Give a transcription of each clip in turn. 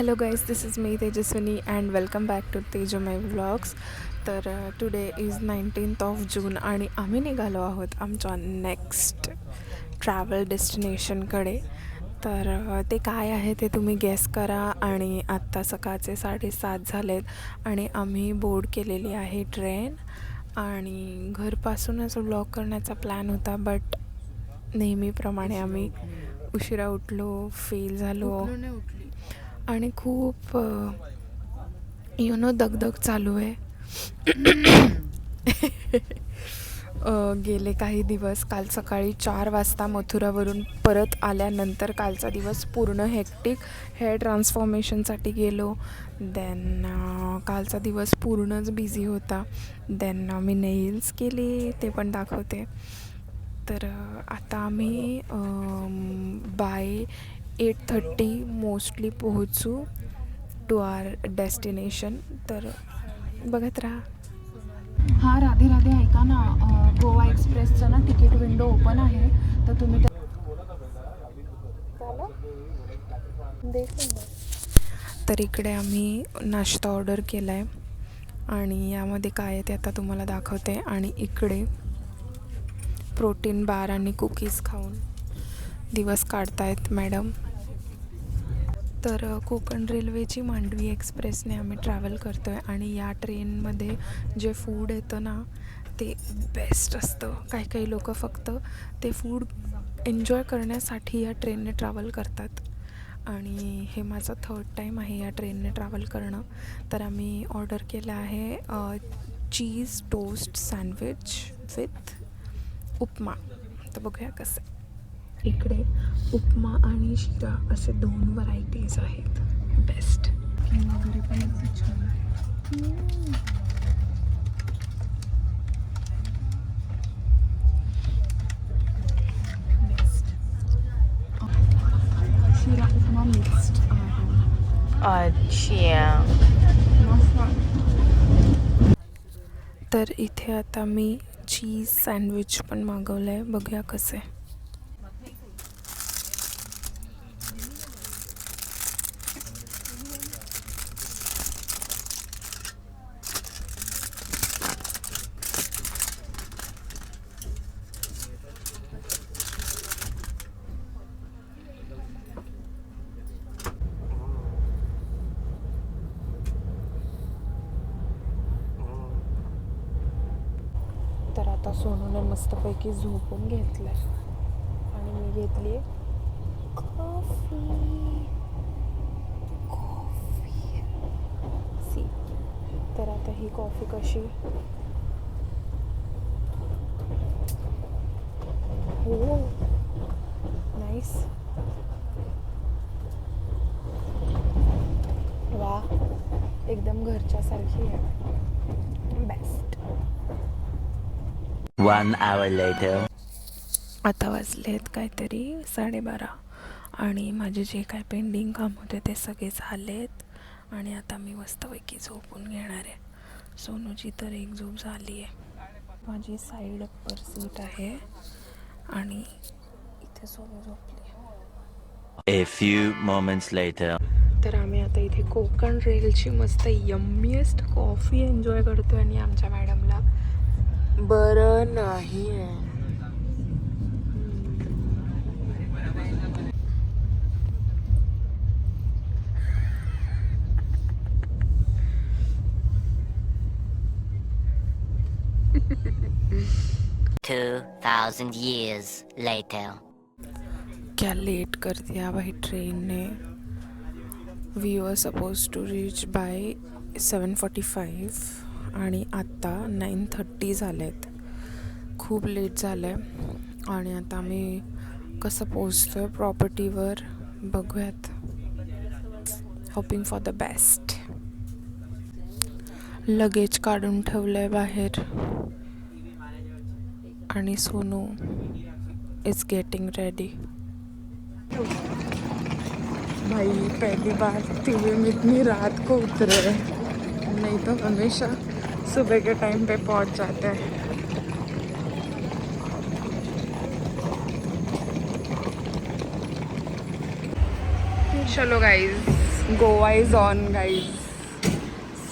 Hello guys, this is me Tejaswini and welcome back to Tejomay vlogs. तर today is 19th of June आणि आम्ही निघालो आहोत आमच्या नेक्स्ट ट्रॅव्हल डेस्टिनेशनकडे. तर ते काय आहे ते तुम्ही गेस करा. आणि आत्ता सकाळचे 7:30 झालेत आणि आम्ही बोर्ड केलेली आहे ट्रेन. आणि घरपासूनच व्लॉग करण्याचा प्लॅन होता, बट नेहमीप्रमाणे आम्ही उशिरा उठलो, फेल झालो आणि खूप दगदग चालू आहे. गेले काही दिवस, काल सकाळी 4 वाजता मथुरावरून परत आल्यानंतर कालचा दिवस पूर्ण हेक्टिक. हेअर ट्रान्सफॉर्मेशनसाठी गेलो. देन कालचा दिवस पूर्णच बिझी होता. देन मी नेल्स केले, ते पण दाखवते. तर आता आम्ही बाय 8:30 मोस्टली पोहोचू टू आर डेस्टिनेशन. तर बघत राहा. हां, राधे राधे, ऐका ना, गोवा एक्सप्रेसचं ना तिकीट विंडो ओपन आहे, तर तुम्ही तर इकडे आम्ही नाश्ता ऑर्डर केला आहे आणि यामध्ये काय आहे ते आता तुम्हाला दाखवते. आणि इकडे प्रोटीन बार आणि कुकीज खाऊन दिवस काढतायत मॅडम. तर कोकण रेल्वेची मांडवी एक्सप्रेसने आम्ही ट्रॅव्हल करतो आहे आणि या ट्रेनमध्ये जे फूड येतं ना ते बेस्ट असतं. काही काही लोक फक्त ते फूड एन्जॉय करण्यासाठी या ट्रेनने ट्रॅव्हल करतात. आणि हे माझं 3rd टाईम आहे या ट्रेनने ट्रॅव्हल करणं. तर आम्ही ऑर्डर केलं आहे चीज टोस्ट सँडविच विथ उपमा. तर बघूया कसं. इकडे उपमा आणि शिरा असे 2 व्हरायटीज आहेत. बेस्ट वगैरे पण एकदम छान. बेस्ट शिरा उपमा मिक्स्ड आहे. अच्छा. तर इथे आता मी चीज सँडविच पण मागवलं आहे. बघूया कसं आहे. तर आता सोनूने मस्तपैकी झोपून घेतलं आहे आणि मी घेतली आहे कॉफी. सी. तर आता ही कॉफी कशी. हो, नाईस. वा, एकदम घरच्यासारखी आहे. बेस्ट. 1 hour later. आता वाजले आहेत काहीतरी 12:30 आणि माझे जे काय पेंडिंग काम होते ते सगळे झालेत. आणि आता मी मस्तपैकी झोपून घेणार आहे. सोनूची तर एक झोप झाली आहे. माझी साईड अप्पर सीट आहे आणि इथे सोनू झोपली. A few moments later. तर आम्ही आता इथे कोकण रेलची मस्त यम्मीएस्ट कॉफी एन्जॉय करतोय आणि आमच्या मॅडमला बरं नाही आहे. $2,000 years later. क्या लेट कर दिया भाई ट्रेन ने. We were suppose to reach by 7:45 आणि आत्ता 9:30 झालेत. खूप लेट झालं आहे आणि आता आम्ही कसं पोचतो आहे प्रॉपर्टीवर बघूयात. Hoping for the best. Luggage काढून ठेवलं आहे बाहेर आणि सोनू इज गेटिंग रेडी. भाई पहली बार टीवी में इतनी रात को उतरे, नहीं तो हमेशा सुबह के टाइम पे पहुंच जाते हैं. चलो guys, Goa is on, guys.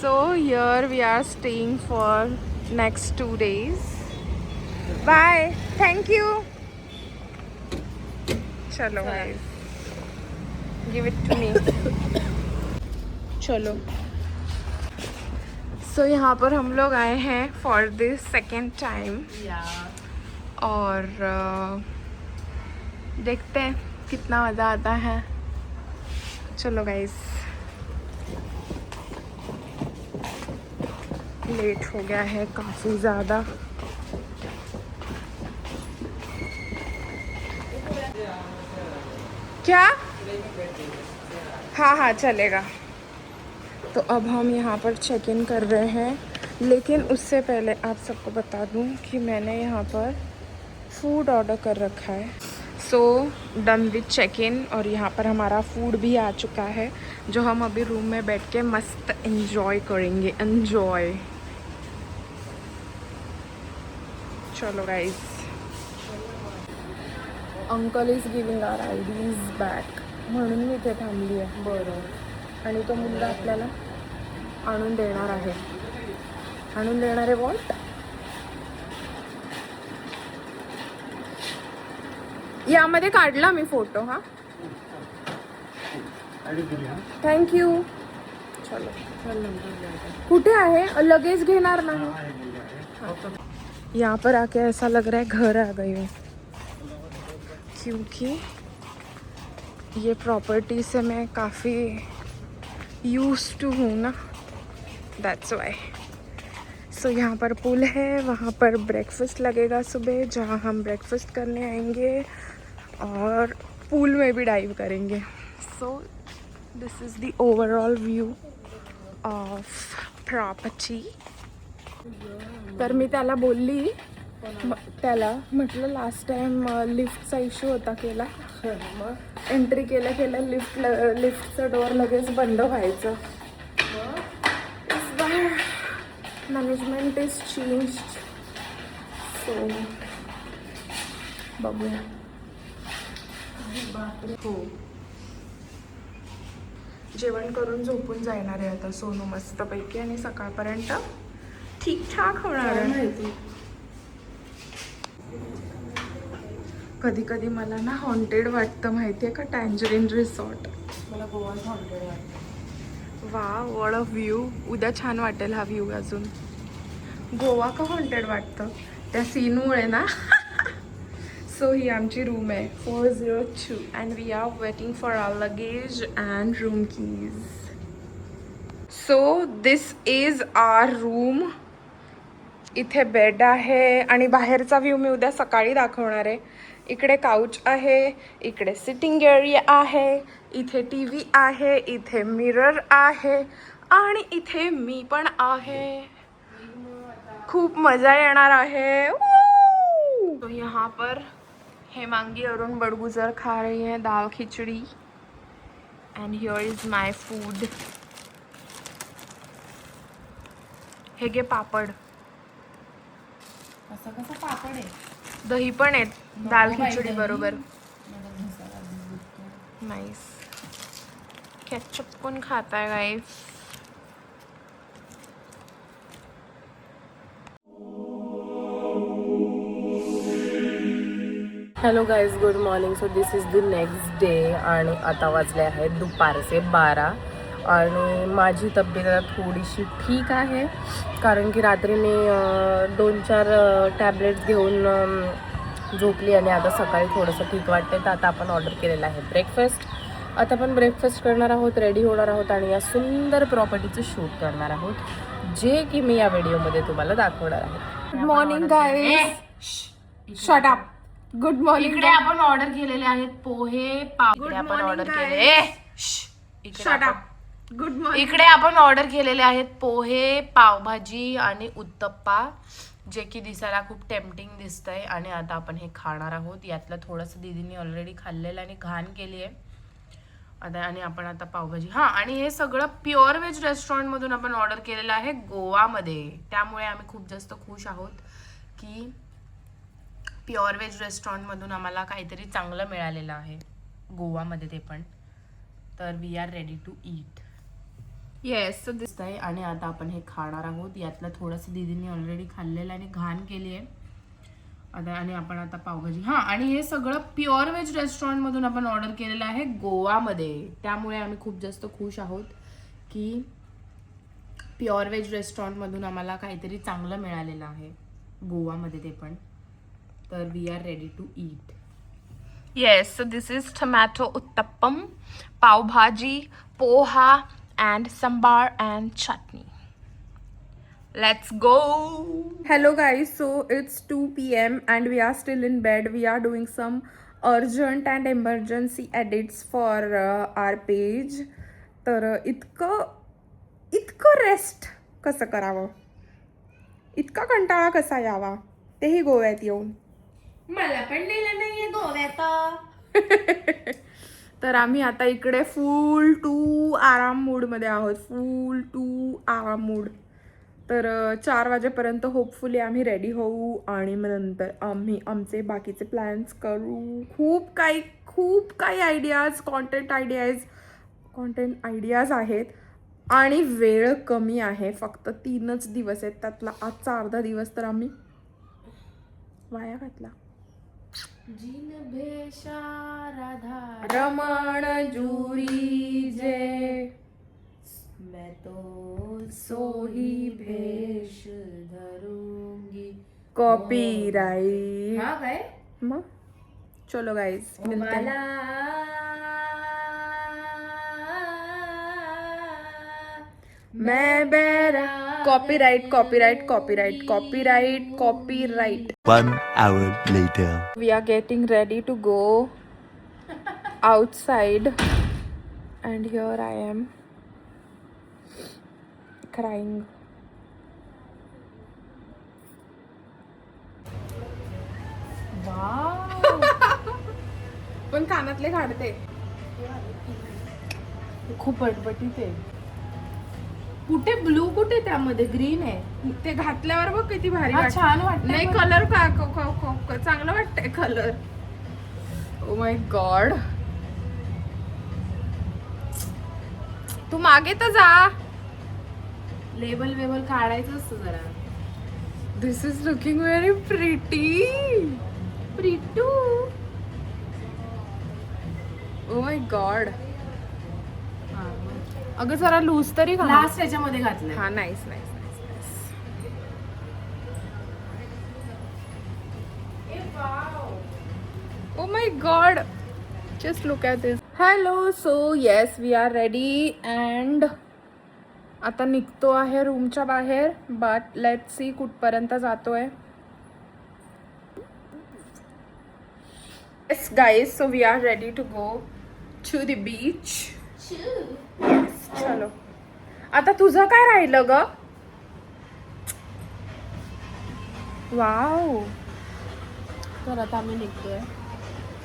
So here we are staying for next 2 days. Bye. Thank you. चलो guys. Give it to me. चलो. So यहाँ पर हम लोग आए हैं for the second time. और देखते हैं कितना मज़ा आता है. चलो गाइस. लेट हो गया है काफ़ी ज़्यादा. क्या? हाँ हाँ चलेगा. तो अब हम यहाँ पर चेक इन कर रहे हैं, लेकिन उससे पहले आप सबको बता दूँ कि मैंने यहाँ पर फूड ऑर्डर कर रखा है. So done with check in. और यहाँ पर हमारा फूड भी आ चुका है, जो हम अभी रूम में बैठ के मस्त एंजॉय करेंगे. एंजॉय. चलो guys. Uncle is giving our IDs back म्हणून मी इथे थांबली आहे. बरं. आणि तो मुलगा आपल्याला आणून देणार आहे. आणून देणार आहे वॉट? यामध्ये काढला मी फोटो. हा थँक्यू. चलो. कुठे आहे? लगेज घेणार नाही. यहाँ पर आके ऐसा लग रहा है घर आ गई हूँ, क्योंकि ये प्रॉपर्टी से मैं काफ़ी यूज्ड टू हूँ ना. That's why. सो यहाँ पर पूल है, वहाँ पर ब्रेकफास्ट लगेगा सुबह, जहाँ हम ब्रेकफास्ट करने आएंगे और पूल में भी डाइव करेंगे. So this is the overall view of property. तर मी त्याला बोलली, त्याला म्हटलं लास्ट टाइम लिफ्टचा इश्यू होता केला. मग एंट्री केल्या लिफ्टचं डोअर लगेच बंद व्हायचं. इस बार मॅनेजमेंट इज चेंज्ड. सो बघूया. हो, जेवण करून झोपून जाणार आहे आता सोनू मस्तपैकी, आणि सकाळपर्यंत ठीकठाक होणार आहे. कधी कधी मला ना हॉन्टेड वाटतं, माहिती आहे का, टँजरीन रिसॉर्ट. मला गोवा हॉन्टेड वाटतं. वा, व्हॉट अ व्ह्यू. उद्या छान वाटेल हा व्ह्यू अजून. गोवा का हॉन्टेड वाटतं? त्या सीनमुळे ना. सो ही आमची रूम आहे 402 and we are waiting for our luggage and room keys. So this is our room. इथे बेड आहे आणि बाहेरचा व्ह्यू मी उद्या सकाळी दाखवणार आहे. इकडे काउच आहे, इकडे सिटिंग एरिया आहे, इथे टी व्ही आहे, इथे मिरर आहे आणि इथे मी पण आहे. खूप मजा येणार आहे. तो यहाँ पर हेमांगी अरुण बड़गुजर खा रही है दाल खिचड़ी. And here is my food. हे घे पापड. कसं पापड आहे. दही पण आहे दाल खिचडी बरोबर. नाइस. केचप पण खाताय guys. Hello guys, good morning. So this is the next day आणि आता वाजले आहेत दुपारचे 12 आणि माझी तब्येत आता थोडीशी ठीक आहे, कारण की रात्री मी 2-4 टॅबलेट्स घेऊन झोपली आणि आता सकाळी थोडंसं ठीक वाटते. तर आता आपण ऑर्डर केलेलं आहे ब्रेकफास्ट. आता आपण ब्रेकफास्ट करणार आहोत, रेडी होणार आहोत आणि या सुंदर प्रॉपर्टीचं शूट करणार आहोत, जे की मी या व्हिडिओमध्ये तुम्हाला दाखवणार आहे. Good morning guys. Shut up. Good morning. इकडे आपण ऑर्डर केलेले आहेत पोहे पाव. इकडे आपण ऑर्डर केले. Shut up. Good morning. इकडे आपण ऑर्डर केलेले आहेत पोहे, पावभाजी आणि उत्तप्पा, जे की दिसायला खूप टेम्पटिंग दिसतंय. आणि आता आपण हे खाणार आहोत. यातलं थोडंसं दीदीने ऑलरेडी खाल्लेलं आणि घाण केली आहे आता. आणि आपण आता पावभाजी. हां, आणि हे सगळं प्युअर व्हेज रेस्टॉरंटमधून आपण ऑर्डर केलेलं आहे गोवामध्ये. त्यामुळे आम्ही खूप जास्त खुश आहोत की प्युअर व्हेज रेस्टॉरंटमधून आम्हाला काहीतरी चांगलं मिळालेलं आहे गोवामध्ये, ते पण. तर we are ready to eat. Yes. दिसत आहे आणि आता आपण हे खाणार आहोत. यातलं थोडंसं दीदीने ऑलरेडी खाल्लेलं आणि घाण केली आहे आता. आणि आपण आता पावभाजी, हां, आणि हे सगळं प्युअर व्हेज रेस्टॉरंटमधून आपण ऑर्डर केलेलं आहे गोवामध्ये. त्यामुळे आम्ही खूप जास्त खुश आहोत की प्युअर व्हेज रेस्टॉरंटमधून आम्हाला काहीतरी चांगलं मिळालेलं आहे गोवामध्ये, ते पण. तर we are ready to eat. Yes, so this is tomato uttappam, pav bhaji, poha, and sambar and chutney. Let's go. Hello guys, so it's 2 p.m. and we are still in bed. We are doing some urgent and emergency edits for our page. तर इतकं rest कसं करावं, इतका कंटाळा कसा यावा, तेही गोव्यात येऊन. मला पण दिलं नाहीये गोव्यात. तर आम्ही आता इकडे फुल टू आराम मूडमध्ये आहोत, फुल टू आराम मूड. तर 4 वाजेपर्यंत होपफुली आम्ही रेडी होऊ आणि मग नंतर आम्ही आमचे बाकीचे प्लॅन्स करू. खूप काही आयडियाज, कॉन्टेंट आयडियाज आहेत आणि वेळ कमी आहे. फक्त 3च दिवस आहेत, त्यातला आजचा अर्धा दिवस तर आम्ही वाया घातला. जिन भेषा राधा रमण जुरी जे, मैं तो सोही भेष धरूंगी. कॉपीराइट. हा काय मग चलो गाइस, मिलते हैं. मैं बेरा. Copyright. 1 hour later. We are getting ready to go outside and here I am crying. पण कानातले काढते. खूप पटपटीत आहे. कुठे ब्लू, कुठे त्यामध्ये ग्रीन आहे. ते घातल्यावर बघ किती भारी हा, वाटतं. छान वाटतं. नाही कलर चांगलं वाटतंय कलर. O my God. तू मागे तर जा. लेबल काढायचं असतं जरा. This is looking very pretty. Oh my god. अगं जरा लूज तरी घाल. लास्ट याच्यामध्ये घातलं. हा, nice. Oh my god, just look at this. Hello, so yes, we are ready and आता निघतो आहे रूमच्या बाहेर, but let's see कुठपर्यंत जातोय. Yes guys, so we are ready to go to the beach. Yes, चलो. आता तुझं काय राहिलं ग? वाव. तर आता आम्ही निघतोय.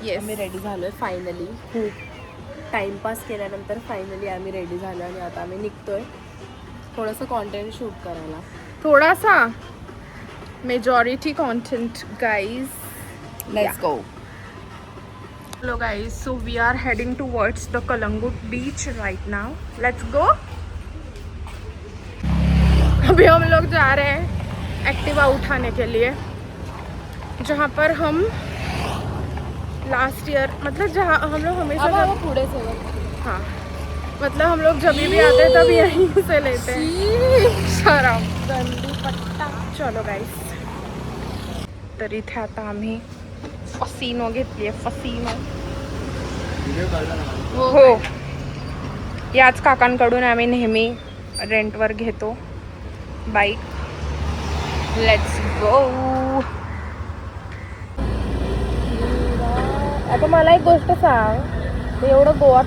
येस. आम्ही रेडी झालोय फायनली. खूप टाइमपास केल्यानंतर फायनली आम्ही रेडी झालो आणि आता आम्ही निघतोय थोडंसं कॉन्टेंट शूट करायला. थोडासा majority content guys. Let's go. Hello guys, so we are heading towards the Kalangut beach right now. Let's go. अभी हम लोग जा रहे हैं एक्टिवा उठाने के लिए, जहाँ पर हम लास्ट ईयर, मतलब जहाँ हम लोग हमेशा पुढे हाँ, मतलब हम लोग जब भी आते हैं तब यहीं से लेते हैं. शराब गंदी पट्टा. चलो गाईस. तर इथे आता आम्ही फसिनो घेतलीये. फसिनो हो, याच काकांकडून आम्ही नेहमी रेंटवर घेतो बाईक. Let's go. आता मला एक गोष्ट सांग, ते एवढं गोवा